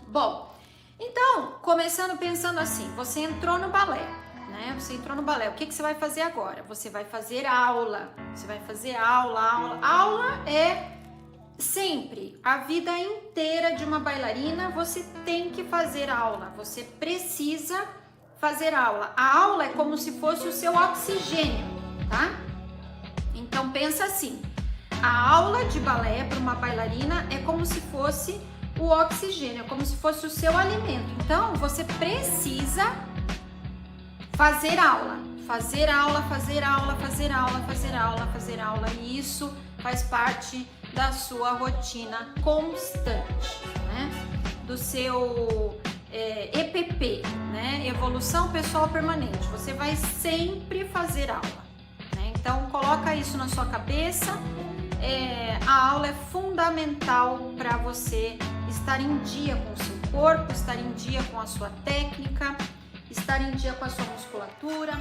Bom, então, começando pensando assim, você entrou no balé, né? Você entrou no balé, o que que você vai fazer agora? Você vai fazer aula, você vai fazer aula. Aula é sempre, a vida inteira de uma bailarina, você tem que fazer aula, você precisa fazer aula. A aula é como se fosse o seu oxigênio, tá? Então pensa assim, a aula de balé para uma bailarina é como se fosse o oxigênio, é como se fosse o seu alimento. Então você precisa fazer aula, fazer aula, fazer aula, fazer aula, fazer aula, fazer aula, e isso faz parte da sua rotina constante, né? Do seu EPP, né? Evolução Pessoal Permanente. Você vai sempre fazer aula, né? Então coloca isso na sua cabeça. A aula é fundamental para você estar em dia com o seu corpo, estar em dia com a sua técnica, estar em dia com a sua musculatura.